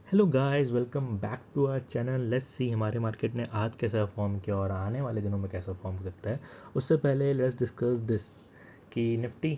Hello guys, welcome back to our channel. Let's see हमारे market ने आज कैसा परफॉर्म किया और आने वाले दिनों में कैसा परफॉर्म कर सकता है। उससे पहले लेट्स डिस्कस दिस कि निफ्टी,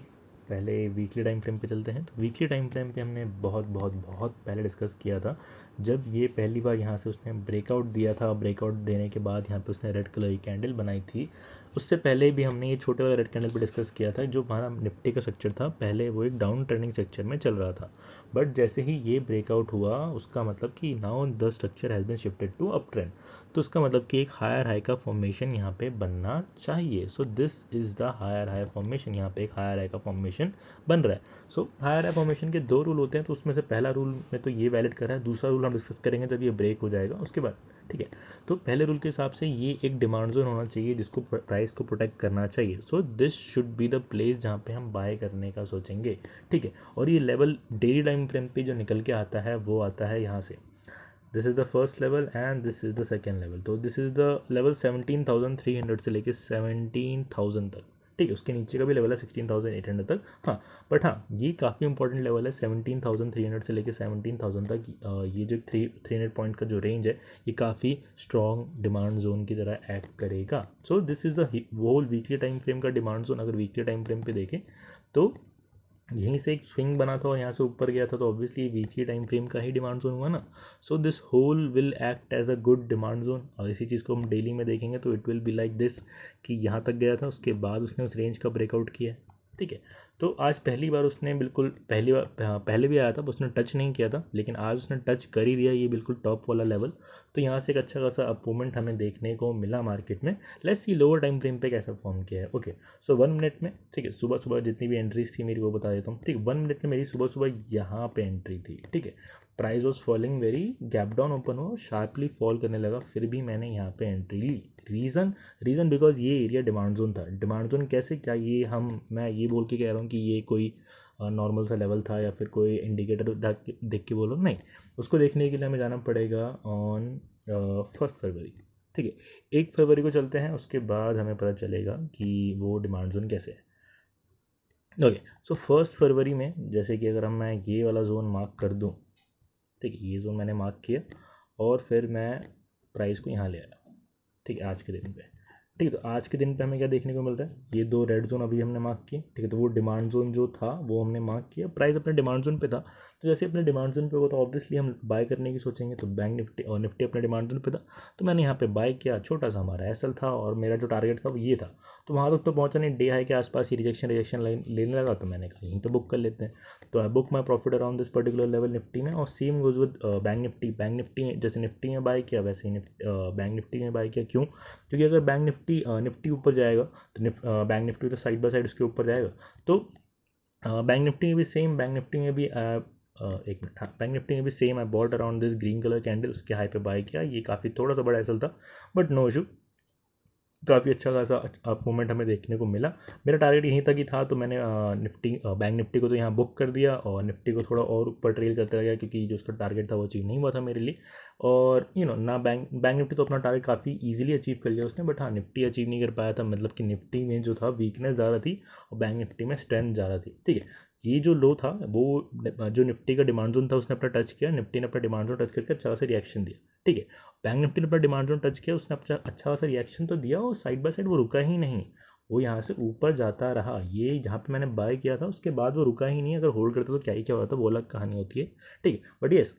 पहले वीकली टाइम फ्रेम पे चलते हैं। तो वीकली टाइम फ्रेम पे हमने बहुत बहुत बहुत पहले डिस्कस किया था, जब ये पहली बार यहाँ से उसने ब्रेकआउट दिया था। ब्रेकआउट देने के बाद यहाँ पे उसने रेड कलर की कैंडल बनाई थी। उससे पहले भी हमने ये छोटे वाले रेड कैंडल पे डिस्कस किया था। जो हमारा निफ्टी का स्ट्रक्चर था पहले, वो एक डाउन ट्रेंडिंग स्ट्रक्चर में चल रहा था, बट जैसे ही ये ब्रेकआउट हुआ उसका मतलब कि now the structure has been shifted to up trend. तो उसका मतलब कि एक हायर हाई का फॉर्मेशन यहाँ पे बनना चाहिए। So this is the higher high formation. यहाँ पे एक हायर हाई का फॉर्मेशन बन रहा है। सो हायर हाई फॉर्मेशन के दो रूल होते हैं, तो उसमें से पहला रूल में तो ये वैलिड कर रहा है, दूसरा रूल हम डिस्कस करेंगे जब ये ब्रेक हो जाएगा उसके बाद। ठीक है, तो पहले रूल के हिसाब से ये एक डिमांड जोन होना चाहिए जिसको प्राइस को प्रोटेक्ट करना चाहिए। So this should be the place जहाँ पे हम बाय करने का सोचेंगे। ठीक है, और ये लेवल डेली टाइम फ्रेम पे जो निकल के आता है वो आता है यहाँ से। This is the first level and this is the second level. तो दिस इज़ द लेवल 17,300 से लेके 17,000 तक। ठीक है, उसके नीचे का भी लेवल है 16,800 तक। हाँ, बट हाँ, ये काफ़ी इंपॉर्टेंट लेवल है 17,300 से लेके 17,000 तक। ये जो 300 पॉइंट का जो रेंज है, ये काफ़ी स्ट्रॉन्ग डिमांड जोन की तरह एक्ट करेगा। So this is the whole weekly time frame का डिमांड जोन। अगर वीकली टाइम फ्रेम पे देखें तो यहीं से एक स्विंग बना था और यहाँ से ऊपर गया था, तो ऑब्वियसली वीकली टाइम फ्रेम का ही डिमांड जोन हुआ ना। So this whole will act as a good demand zone. और इसी चीज़ को हम डेली में देखेंगे तो it will be like this कि यहाँ तक गया था, उसके बाद उसने उस रेंज का ब्रेकआउट किया है। ठीक है, तो आज पहली बार उसने बिल्कुल पहली बार, हाँ, पहले भी आया था, उसने टच नहीं किया था, लेकिन आज उसने टच कर ही दिया ये बिल्कुल टॉप वाला लेवल। तो यहाँ से एक अच्छा खासा अप मूवमेंट हमें देखने को मिला मार्केट में। Let's see lower time frame पे कैसा फॉर्म किया है। ओके, सो 1 मिनट में, ठीक है, सुबह सुबह जितनी भी एंट्रीज थी मेरी वो बता देता हूँ। ठीक है, 1 मिनट में मेरी सुबह सुबह यहाँ पे एंट्री थी। ठीक है, price was falling very, gap down open हो, शार्पली फॉल करने लगा, फिर भी मैंने यहाँ पे एंट्री ली। रीज़न बिकॉज ये एरिया डिमांड जोन था। डिमांड जोन कैसे, क्या ये मैं ये बोल के कह रहा हूँ कि ये कोई नॉर्मल सा लेवल था या फिर कोई इंडिकेटर देख के बोलो, नहीं। उसको देखने के लिए हमें जाना पड़ेगा ऑन 1 फरवरी। ठीक है, 1 फरवरी को चलते हैं, उसके बाद हमें पता चलेगा कि वो डिमांड जोन कैसे है। ओके, सो 1 फरवरी में जैसे कि अगर मैं ये वाला जोन मार्क कर दूँ, ठीक है, ये जोन मैंने मार्क किया और फिर मैं प्राइस को यहाँ ले आया। ठीक है, आज के दिन पे। ठीक है, तो आज के दिन पे हमें क्या देखने को मिल रहा है, ये दो रेड जोन अभी हमने मार्क किए। ठीक है, तो वो डिमांड जोन जो था वो हमने मार्क किया, प्राइस अपने डिमांड जोन पे था। तो जैसे अपने डिमांड जोन पे होगा तो ऑब्वियसली हम बाय करने की सोचेंगे। तो बैंक निफ्टी और निफ्टी अपने डिमांड जोन पे था, तो मैंने यहाँ पे बाय किया। छोटा सा हमारा एसएल था और मेरा जो टारगेट था वो ये था। तो वहाँ तक तो पहुँचा नहीं, डे हाई के आसपास ही रिजेक्शन रिजेक्शन लेने लगा, तो मैंने कहा यहीं पे बुक कर लेते हैं। तो I book my profit around this particular level Nifty में। और same goes with bank Nifty. Bank Nifty जैसे निफ्टी में बाय किया वैसे ही बैंक निफ्टी में बाय किया। क्यों? क्योंकि अगर बैंक निफ्टी ऊपर जाएगा तो बैंक निफ्टी तो साइड बाय साइड उसके ऊपर जाएगा। तो बैंक निफ्टी में भी सेम, बैंक निफ्टी में भी एक मिनट, हाँ, बैंक निफ्टी में भी same. I bought around this green colour candle, उसके हाई पे बाय किया। ये काफ़ी थोड़ा सा बड़ा एसल था, बट नो इशू, काफ़ी अच्छा खासा अप मूवमेंट हमें देखने को मिला। मेरा टारगेट यहीं तक ही था, तो मैंने बैंक निफ्टी को तो यहाँ बुक कर दिया और निफ्टी को थोड़ा और ऊपर ट्रेल करते गया, क्योंकि जो उसका टारगेट था वो अचीव नहीं हुआ था मेरे लिए। और ना बैंक निफ्टी तो अपना टारगेट काफ़ी ईजिली अचीव कर लिया उसने, बट हाँ, निफ्टी अचीव नहीं कर पाया था। मतलब कि निफ्टी में जो था वीकनेस ज़्यादा थी और बैंक निफ्टी में स्ट्रेंथ ज़्यादा थी। ठीक है, ये जो लो था वो जो निफ्टी का डिमांड जोन था उसने अपना टच किया, निफ्टी ने अपना डिमांड जोन टच करके अच्छा खासा रिएक्शन दिया। ठीक है, बैंक निफ्टी ने अपना डिमांड जोन टच किया, उसने अच्छा खासा रिएक्शन तो दिया और साइड बाय साइड वो रुका ही नहीं। वो यहाँ से ऊपर जाता रहा। ये जहाँ पे मैंने बाय किया था उसके बाद वो रुका ही नहीं। अगर होल्ड करता तो क्या ही क्या होता, वो अलग कहानी होती है। ठीक है, बट यस,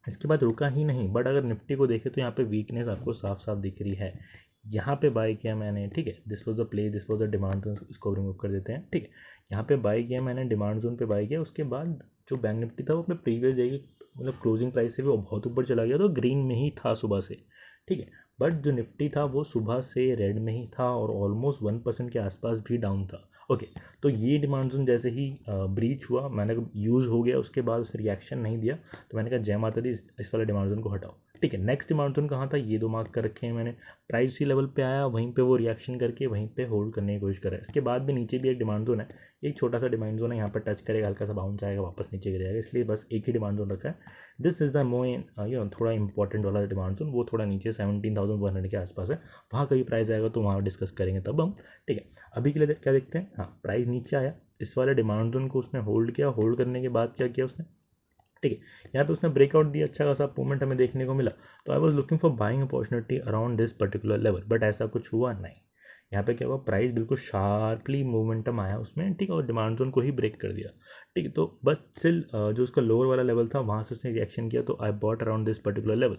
इसके बाद रुका ही नहीं। बट अगर निफ्टी को देखें तो यहाँ पे वीकनेस आपको साफ साफ दिख रही है। यहाँ पे बाय किया मैंने। ठीक है, this was the play, this was the demand zone, इसको रिमूव कर देते हैं। ठीक है, यहाँ पे बाय किया मैंने, डिमांड जोन पे बाय किया। उसके बाद जो बैंक निफ्टी था वो अपने प्रीवियस डे की मतलब क्लोजिंग प्राइस से भी वो बहुत ऊपर चला गया, तो ग्रीन में ही था सुबह से। ठीक है, बट जो निफ्टी था वो सुबह से रेड में ही था और ऑलमोस्ट 1% के आसपास भी डाउन था। ओके, तो ये डिमांड जोन जैसे ही ब्रीच हुआ, मैंने यूज़ हो गया, उसके बाद उसे रिएक्शन नहीं दिया, तो मैंने कहा जय माता दी, इस वाले डिमांड जोन को हटाओ। ठीक है, नेक्स्ट डिमांड जोन कहाँ था, ये दो मार्क कर रखे हैं मैंने। प्राइस उसी लेवल पे आया, वहीं पे वो रिएक्शन करके वहीं पे होल्ड करने की कोशिश करा। इसके बाद भी नीचे भी एक डिमांड जोन है, एक छोटा सा डिमांड जोन है, यहाँ पर टच करेगा, हल्का सा बाउंस आएगा, वापस नीचे गिर जाएगा, इसलिए बस एक ही डिमांड जोन रखा है। दिस इज़ द थोड़ा इंपॉर्टेंट वाला डिमांड जोन, वो थोड़ा नीचे 17,100 के आसपास है। वहाँ कभी प्राइस आएगा तो वहाँ डिस्कस करेंगे तब हम। ठीक है, अभी के लिए क्या देखते हैं। हाँ, प्राइस नीचे आया, इस वाले डिमांड जोन को उसने होल्ड किया। होल्ड करने के बाद क्या किया उसने, ठीक है, यहाँ पे उसने ब्रेकआउट दिया, अच्छा खासा मूवमेंट हमें देखने को मिला, तो आई was looking for buying opportunity around this particular level, but ऐसा कुछ हुआ नहीं। यहाँ पे क्या हुआ, प्राइस बिल्कुल शार्पली मोमेंटम आया उसमें, ठीक है, और डिमांड जोन को ही ब्रेक कर दिया, ठीक है। तो बस स्टिल जो उसका लोअर वाला लेवल था वहाँ से उसने रिएक्शन किया, तो I bought around this particular level,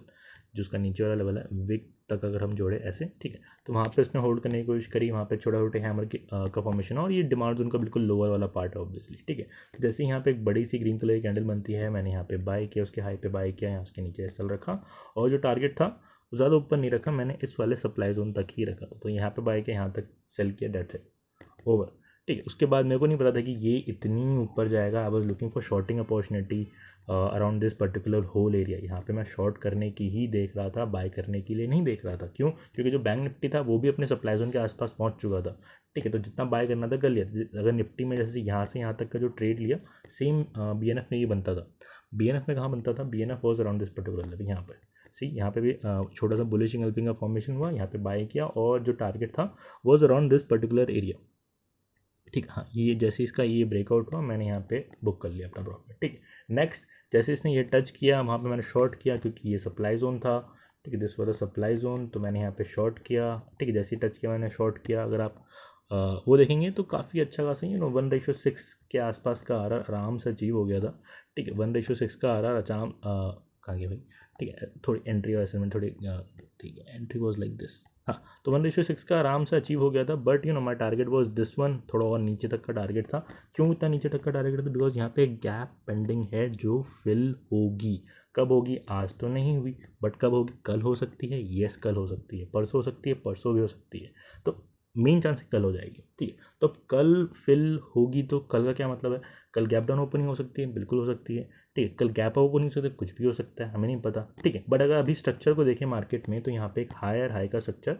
जो उसका नीचे वाला लेवल है विक तक अगर हम जोड़े ऐसे, ठीक है, तो वहाँ पे उसने होल्ड करने की कोशिश करी, वहाँ पे छोटे छोटे हैमर का फॉर्मेशन, और ये डिमांड जोन का बिल्कुल लोअर वाला पार्ट है ऑब्वियसली, ठीक है। तो जैसे यहाँ पे एक बड़ी सी ग्रीन कलर की कैंडल बनती है, मैंने यहाँ पे बाय किया, उसके हाई पे बाय किया, यहाँ उसके नीचे एसएल रखा, और जो टारगेट था ज़्यादा ऊपर नहीं रखा मैंने, इस वाले सप्लाई जोन तक ही रखा, तो यहाँ पे बाय किया, यहाँ तक सेल किया, डेट्स इट, ओवर, ठीक है। उसके बाद मेरे को नहीं पता था कि ये इतनी ऊपर जाएगा, I was looking for shorting opportunity around this particular whole area, यहाँ पे मैं शॉर्ट करने की ही देख रहा था, बाय करने के लिए नहीं देख रहा था। क्यों? क्योंकि जो बैंक निफ्टी था वो भी अपने सप्लाई जोन के आसपास पहुँच चुका था, ठीक है, तो जितना बाय करना था कर लिया। अगर निफ्टी में जैसे यहाँ से यहाँ तक का जो ट्रेड लिया, सेम BNF में ये बनता था। BNF में कहाँ बनता था? BNF was around this particular level, यहाँ पर सी, यहाँ पे भी छोटा सा बुलिश इंगल्फिंग का फॉर्मेशन हुआ, यहाँ पे बाय किया, और जो टारगेट था was around this particular area, ठीक है। हाँ, ये जैसे इसका ये ब्रेकआउट हुआ, मैंने यहाँ पे बुक कर लिया अपना प्रॉफिट, ठीक है। नेक्स्ट, जैसे इसने ये टच किया, वहाँ पे मैंने शॉर्ट किया, क्योंकि ये सप्लाई जोन था, ठीक है, दिस वाला सप्लाई जोन, तो मैंने यहाँ पे शॉर्ट किया, ठीक है। जैसे ही टच किया मैंने शॉर्ट किया। अगर आप वो देखेंगे तो काफ़ी अच्छा खासा 1:6 के आसपास का आर आराम से अचीव हो गया था, ठीक है। 1:6 का आर अचाम कहाँ गया भाई, ठीक है, थोड़ी एंट्री और एसेसमेंट थोड़ी, ठीक है, एंट्री वॉज लाइक दिस, हाँ, तो 1:6 का आराम से अचीव हो गया था, but my target was this one, थोड़ा और नीचे तक का टारगेट था। क्यों इतना नीचे तक का टारगेट था? बिकॉज यहाँ पे एक गैप पेंडिंग है जो फिल होगी। कब होगी? आज तो नहीं हुई, बट कब होगी? कल हो सकती है, येस कल हो सकती है, परसों हो सकती है, परसों भी हो सकती है, तो मेन चांस है कल हो जाएगी, ठीक है। तो अब कल फिल होगी, तो कल का क्या मतलब है? कल गैप डाउन ओपनिंग हो सकती है, बिल्कुल हो सकती है, ठीक है। कल गैप अप ओपनिंग हो सकती है, कुछ भी हो सकता है, हमें नहीं पता, ठीक है। बट अगर अभी स्ट्रक्चर को देखें मार्केट में, तो यहाँ पे एक हायर हाई का स्ट्रक्चर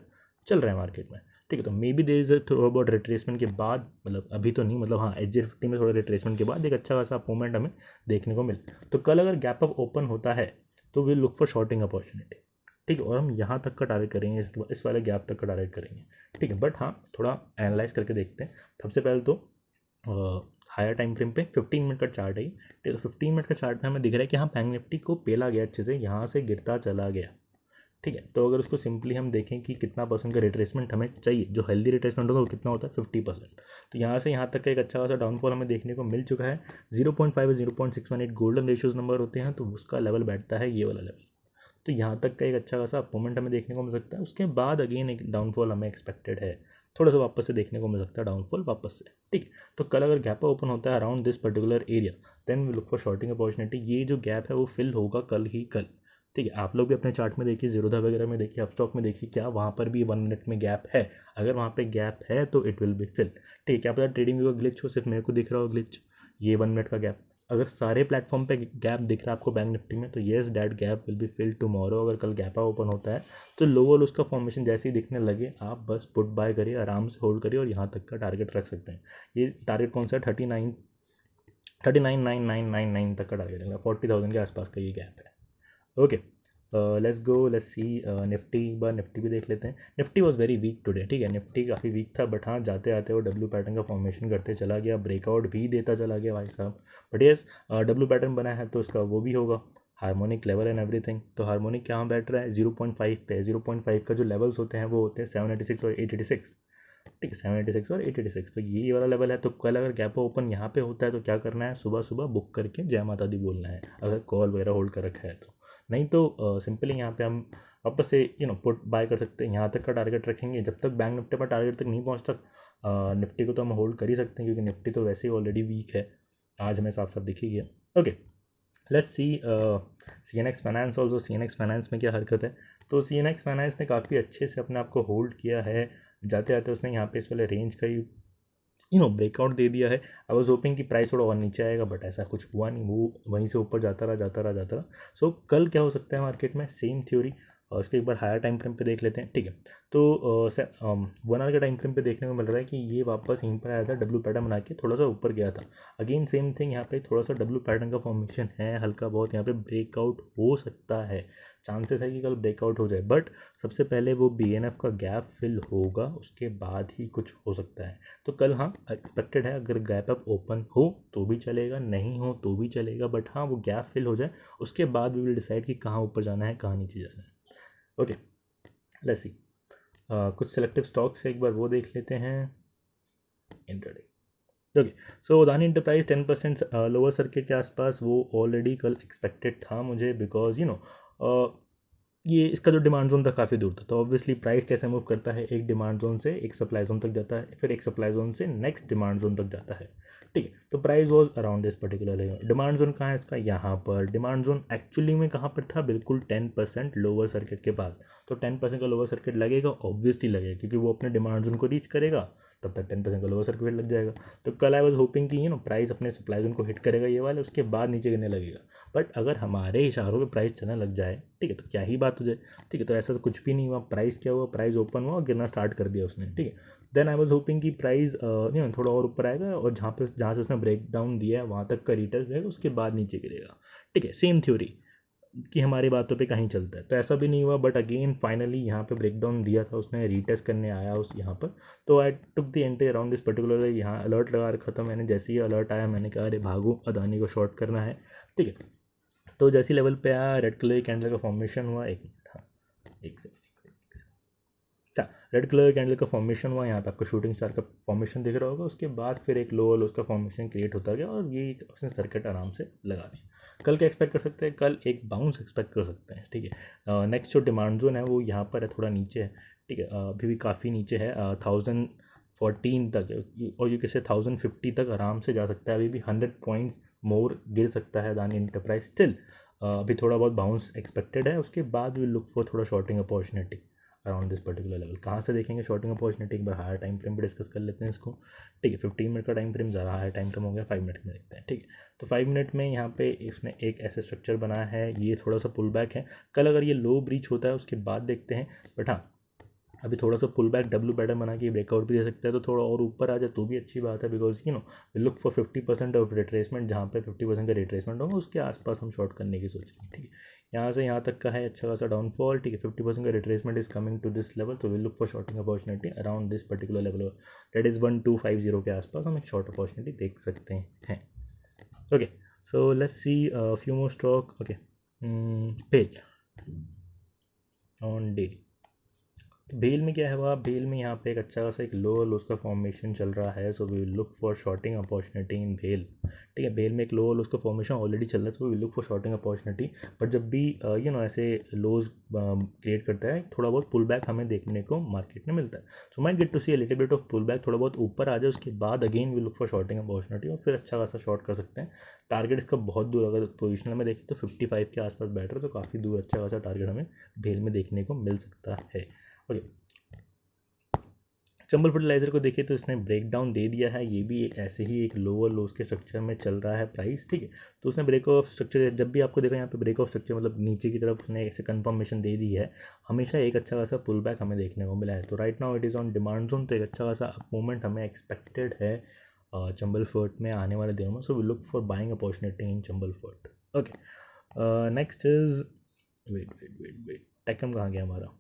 चल रहा है मार्केट में, ठीक है। तो मे बी देयर इज थोड़ा अबाउट रिट्रेसमेंट के बाद, मतलब अभी तो नहीं, मतलब हाँ, SG50 में थोड़ा रिट्रेसमेंट के बाद एक अच्छा खासा मूवमेंट हमें देखने को मिले। तो कल अगर गैप अप ओपन होता है तो will look for shorting opportunity, ठीक है, और हम यहाँ तक का टारगेट करेंगे, इसके बाद इस वाले गैप तक का टारगेट करेंगे, ठीक है। बट हाँ, थोड़ा एनालाइज करके देखते हैं। सबसे पहले तो हायर टाइम फ्रेम पे 15 मिनट का चार्ट है, ठीक है। तो 15 मिनट का चार्ट में हमें दिख रहा है कि हाँ, बैंक निफ्टी को पेला गया अच्छे से, यहाँ से गिरता चला गया, ठीक है। तो अगर उसको सिंपली हम देखें कि कितना परसेंट का रिट्रेसमेंट हमें चाहिए, जो हेल्दी रिट्रेसमेंट होगा वो कितना होता है? 50%। तो यहाँ से यहाँ तक का एक अच्छा खासा डाउनफॉल हमें देखने को मिल चुका है। 0.5 0.618 गोल्डन रेशियोज नंबर होते हैं, तो उसका लेवल बैठता है ये वाला लेवल। तो यहाँ तक का एक अच्छा खासा मूवमेंट हमें देखने को मिल सकता है। उसके बाद अगेन एक डाउनफॉल हमें एक्सपेक्टेड है, थोड़ा सा वापस से देखने को मिल सकता है डाउनफॉल वापस से, ठीक है। तो कल अगर गैप ओपन होता है around this particular area, then we look for shorting opportunity. ये जो गैप है वो फिल होगा कल ही कल, ठीक है। आप लोग भी अपने चार्ट में देखिए, जीरोधा वगैरह में देखिए, अपस्टॉक में देखिए, क्या वहाँ पर भी 1 मिनट में गैप है? अगर वहाँ पे गैप है तो इट विल बी फिल, ठीक है। क्या पता ट्रेडिंग व्यू का ग्लिच हो, सिर्फ मेरे को दिख रहा हो ग्लिच, ये 1 मिनट का गैप। अगर सारे प्लेटफॉर्म पे गैप दिख रहा है आपको बैंक निफ्टी में, तो yes that gap will be fill tomorrow. अगर कल गैप ओपन होता है तो लोअर उसका फॉर्मेशन जैसे ही दिखने लगे, आप बस पुट बाय करिए, आराम से होल्ड करिए, और यहाँ तक का टारगेट रख सकते हैं। ये टारगेट कौन सा है? 39,99,999 तक का टारगेट है, 40,000 के आसपास का ये गैप है। Okay, let's go, let's see Nifty. Bar Nifty भी देख लेते हैं। Nifty was very weak today, ठीक है, निफ्टी काफ़ी वीक था, बट हाँ, जाते आते वो डब्ल्यू पैटर्न का फॉर्मेशन करते चला गया, ब्रेकआउट भी देता चला गया भाई साहब। बट येस, डब्ल्यू पैटर्न बना है तो उसका वो भी होगा हार्मोनिक लेवल एंड एवरीथिंग। तो हार्मोनिक कहाँ बैठ रहा है? 0.5 पे। 0.5 का जो लेवल्स होते हैं वो होते हैं 786 और 886, ठीक है, 786 और 886। तो ये वाला लेवल है। तो कल अगर गैप ओपन यहाँ पे होता है तो क्या करना है? सुबह सुबह बुक करके जय माता दी बोलना है, अगर कॉल वगैरह होल्ड कर रखा है तो। नहीं तो सिंपली यहाँ पे हम वापस से पुट बाय कर सकते हैं, यहाँ तक का टारगेट रखेंगे। जब तक बैंक निफ्टी पर टारगेट तक नहीं पहुँचता, निफ्टी को तो हम होल्ड कर ही सकते हैं, क्योंकि निफ्टी तो वैसे ही ऑलरेडी वीक है, आज हमें साफ साफ दिख ही गया। Okay, let's see CNX finance also. CNX finance में क्या हरकत है? तो CNX फाइनेंस ने काफ़ी अच्छे से अपने आप को होल्ड किया है। जाते जाते उसने यहाँ पे इस वाले रेंज का ही ब्रेकआउट दे दिया है। आई वॉज होपिंग कि प्राइस थोड़ा और नीचे आएगा, बट ऐसा कुछ हुआ नहीं, वो वहीं से ऊपर जाता रहा, जाता रहा, जाता रहा। सो कल क्या हो सकता है मार्केट में? सेम थ्योरी, और उसके एक बार हायर टाइम फ्रेम पे देख लेते हैं, ठीक है। तो 1 आवर के टाइम फ्रेम पे देखने को मिल रहा है कि ये वापस यहीं पर आया था, डब्ल्यू पैटर्न बना के थोड़ा सा ऊपर गया था। अगेन सेम थिंग, यहाँ पे थोड़ा सा डब्ल्यू पैटर्न का फॉर्मेशन है, हल्का बहुत यहाँ पे ब्रेकआउट हो सकता है, चांसेस है कि कल ब्रेकआउट हो जाए, बट सबसे पहले वो BNF का गैप फिल होगा, उसके बाद ही कुछ हो सकता है। तो कल हाँ एक्सपेक्टेड है, अगर गैप अप ओपन हो तो भी चलेगा, नहीं हो तो भी चलेगा, बट हाँ वो गैप फिल हो जाए उसके बाद वी विल डिसाइड कि कहाँ ऊपर जाना है कहाँ नीचे जाना है। ओके, लेट्स सी कुछ सेलेक्टिव स्टॉक्स है, एक बार वो देख लेते हैं। Intraday, okay. So Adani enterprise 10% lower circuit के आसपास, वो ऑलरेडी कल एक्सपेक्टेड था मुझे, बिकॉज ये इसका जो डिमांड जोन था काफ़ी दूर था, तो ऑब्वियसली प्राइस कैसे मूव करता है, एक डिमांड जोन से एक सप्लाई जोन तक जाता है, फिर एक सप्लाई जोन से नेक्स्ट डिमांड जोन तक जाता है, ठीक है। तो price was around this particular level. Demand zone कहाँ है इसका, यहाँ पर। डिमांड जोन एक्चुअली में कहाँ पर था, बिल्कुल 10% लोअर सर्किट के पास। तो 10% का लोअर सर्किट लगेगा, ऑब्वियसली लगेगा, क्योंकि वो अपने डिमांड जोन को रीच करेगा तब तक 10% का लोअर सर्किट लग जाएगा। तो कल आई वॉज होपिंग कि प्राइस अपने सप्लाई जोन को हिट करेगा ये वाले, उसके बाद नीचे गिरने लगेगा। बट अगर हमारे इशारों पे प्राइस चलने लग जाए, ठीक है, तो क्या ही बात हो जाए, ठीक है। तो ऐसा तो कुछ भी नहीं हुआ, प्राइस क्या हुआ, प्राइस ओपन हुआ और गिरना स्टार्ट कर दिया उसने, ठीक है। देन आई वॉज होपिंग कि प्राइस थोड़ा और ऊपर आएगा और जहाँ से उसने ब्रेक डाउन दिया है वहाँ तक का रिटेस्ट देगा, उसके बाद नीचे गिरेगा, ठीक है। सेम थ्योरी कि हमारी बातों पे कहीं चलता है, तो ऐसा भी नहीं हुआ, बट अगेन फाइनली यहाँ पे ब्रेकडाउन दिया था उसने, रीटेस्ट करने आया उस यहाँ पर। तो I took the entry around this particular, यहाँ अलर्ट लगा रखा था मैंने, जैसे ही अलर्ट आया मैंने कहा अरे भागो, अदानी को शॉर्ट करना है, ठीक है। तो जैसी लेवल पे आया, रेड कलर कैंडल का फॉर्मेशन हुआ, एक मिनट, हाँ एक सेकंड, रेड कलर कैंडल का फॉर्मेशन हुआ, यहाँ पे आपको शूटिंग स्टार का फॉर्मेशन दिख रहा होगा, उसके बाद फिर एक लोअर उसका फॉर्मेशन क्रिएट होता गया और ये उसने सर्किट आराम से लगा दिया। कल क्या एक्सपेक्ट कर सकते हैं, कल एक बाउंस एक्सपेक्ट कर सकते हैं, ठीक है। नेक्स्ट जो डिमांड जोन है वो यहाँ पर है, थोड़ा नीचे है, ठीक है, अभी भी काफ़ी नीचे है, 1014 तक, और ये किसे 1050 तक आराम से जा सकता है, अभी भी 100 पॉइंट्स मोर गिर सकता है अदानी इंटरप्राइज स्टिल। अभी थोड़ा बहुत बाउंस एक्सपेक्टेड है, उसके बाद वी लुक फॉर थोड़ा shorting opportunity around this particular level. कहाँ से देखेंगे शॉर्टिंग अपॉर्चुनिटी, एक बार हायर टाइम फ्रेम पे डिस्कस कर लेते हैं इसको, ठीक है। 15 मिनट का टाइम फ्रेम, ज़्यादा हायर टाइम फ्रेम हो गया, 5 मिनट में देखते हैं, ठीक है। तो 5 मिनट में यहाँ पे इसने एक ऐसे स्ट्रक्चर बनाया है, ये थोड़ा सा पुल बैक है, कल अगर ये लो ब्रीच होता है उसके बाद देखते हैं, बट हाँ अभी थोड़ा सा पुल बैक डब्ल्यू पैटर्न बना के ब्रेकआउट भी दे सकता है, तो थोड़ा और ऊपर आ जाए तो भी अच्छी बात है, because look for 50% of retracement, जहाँ पे 50% का रिट्रेसमेंट होगा उसके आसपास हम शॉर्ट करने की सोचेंगे, ठीक है। यहाँ से यहाँ तक का है अच्छा खासा डाउनफॉल, ठीक है, 50% का retracement is coming to this level, तो will look for shorting opportunity around this particular level, that is 1250 के आसपास हम एक शॉर्ट अपॉर्चुनिटी देख सकते हैं। Okay, so let's see few more stock. Okay, भेल ऑन डेली, भेल में क्या है हुआ, भेल में यहाँ पे एक अच्छा खासा एक लोअर लोस का फॉर्मेशन चल रहा है, so we will look for shorting opportunity in भेल, ठीक है। भेल में एक लोअर लोस का फॉर्मेशन ऑलरेडी चल रहा है, तो we will look for shorting opportunity, but जब भी ऐसे लोज क्रिएट करता है, थोड़ा बहुत पुल बैक हमें देखने को मार्केट में मिलता है, so might get to see a little bit of pull back, थोड़ा बहुत ऊपर आ जाए उसके बाद again we look for shorting opportunity और फिर अच्छा खासा शॉर्ट कर सकते हैं। टारगेट इसका बहुत दूर, अगर पोजिशनल में देखें तो 55 के आसपास बैठ रहा है, तो काफ़ी दूर अच्छा खासा टारगेट हमें भेल में देखने को मिल सकता है। ओके, चंबल फर्टिलाइज़र को देखिए तो इसने ब्रेक डाउन दे दिया है, ये भी ऐसे ही एक लोअर लोस के स्ट्रक्चर में चल रहा है प्राइस, ठीक है। तो उसने ब्रेक ऑफ स्ट्रक्चर, जब भी आपको देखा यहाँ पे ब्रेक ऑफ स्ट्रक्चर मतलब नीचे की तरफ उसने ऐसे कंफर्मेशन दे दी है, हमेशा एक अच्छा खासा पुल बैक हमें देखने को मिला है। तो right now it is on demand zone, तो एक अच्छा खासा मूवमेंट हमें एक्सपेक्टेड है चंबल फर्ट में आने वाले दिनों में, so we look for buying opportunity in Chambal fert. Okay, next is wait, Tech M कहाँ गया हमारा,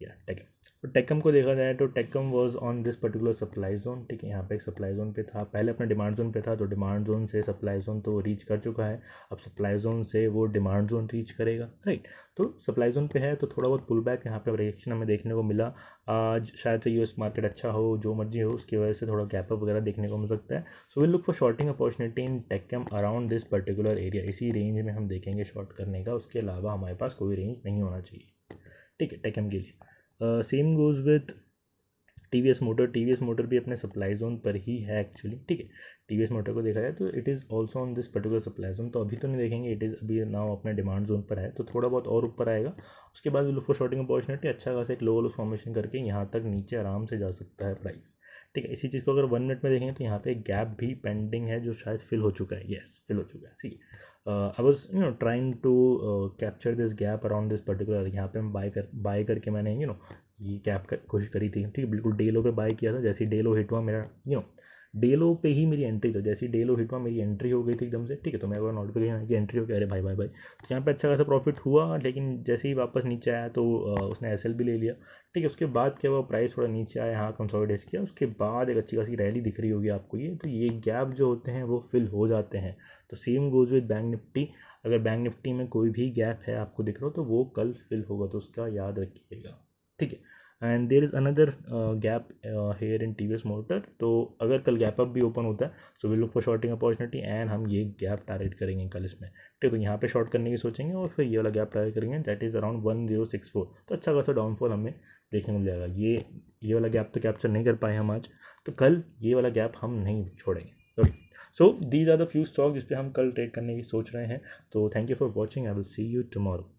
या टेकम। तो टेकम को देखा जाए तो Tekam was on this particular supply zone, ठीक है। यहाँ पे एक सप्लाई जोन पे था, पहले अपने डिमांड जोन पे था, तो डिमांड जोन से सप्लाई जोन तो रीच कर चुका है, अब सप्लाई जोन से वो डिमांड जोन रीच करेगा, राइट। तो सप्लाई जोन पे है, तो थोड़ा बहुत पुल बैक यहाँ पे रिएक्शन हमें देखने को मिला। आज शायद से यूएस मार्केट अच्छा हो, जो मर्जी हो, उसकी वजह से थोड़ा गैप अप वगैरह देखने को मिल सकता है, so will look for shorting opportunity in TechM around this particular area, इसी रेंज में हम देखेंगे शॉर्ट करने का, उसके अलावा हमारे पास कोई रेंज नहीं होना चाहिए, ठीक है, टेकम के लिए। Same goes with T V S motor भी अपने सप्लाई जोन पर ही है एक्चुअली, ठीक है। टीवीएस मोटर को देखा जाए तो it is also on this particular supply zone, तो अभी तो नहीं देखेंगे, इट इज़ अभी नाउ अपने डिमांड जोन पर है, तो थोड़ा बहुत और ऊपर आएगा, उसके बाद लुक फॉर शॉर्टिंग अपॉर्चुनिटी, अच्छा खासा एक लोअर फॉर्मेशन करके यहाँ तक नीचे आराम से जा सकता है प्राइस। ठीक है, इसी चीज़ को अगर 1 मिनट में देखेंगे तो यहाँ पे एक गैप भी पेंडिंग है जो शायद फिल हो चुका है, येस फिल हो चुका है। See I was trying to capture this gap around this particular, यहाँ पे मैं बाय करके मैंने ये कैप कर कोशिश करी थी। ठीक है, बिल्कुल डे लो पे बाय किया था, जैसे ही डे लो हिट हुआ मेरा डे लो पे ही मेरी एंट्री, तो जैसे ही डे लो हिट हुआ मेरी एंट्री हो गई थी एकदम से। ठीक है, तो मेरे को नोटिफिकेशन की एंट्री हो गई, अरे भाई भाई भाई, तो यहाँ पे अच्छा खासा प्रॉफिट हुआ, लेकिन जैसे ही वापस नीचे आया तो उसने एसएल भी ले लिया। ठीक है, उसके बाद क्या हुआ, प्राइस थोड़ा नीचे आया, यहाँ कंसोलिडेट किया, उसके बाद एक अच्छी खासी रैली दिख रही होगी आपको ये, तो ये गैप जो होते हैं वो फिल हो जाते हैं। तो same goes with bank Nifty, अगर बैंक निफ्टी में कोई भी गैप है आपको दिख रहा हो तो वो कल फिल होगा, तो उसका याद रखिएगा। ठीक है, and there is another gap here in TVS Motor, तो अगर कल गैप अप भी ओपन होता है so will look for shorting opportunity and हम ये गैप टारगेट करेंगे कल इसमें। ठीक है, तो यहाँ पे शॉर्ट करने की सोचेंगे और फिर ये वाला गैप टारगेट करेंगे, दैट इज़ अराउंड 1064, तो अच्छा खासा डाउनफॉल हमें देखने को मिल जाएगा। ये वाला गैप तो कैप्चर नहीं कर पाए हम आज, तो कल ये वाला गैप हम नहीं छोड़ेंगे। Okay, so these are the few stock जिस पे हम कल ट्रेड करने की सोच रहे हैं। तो thank you for watching, I will see you tomorrow.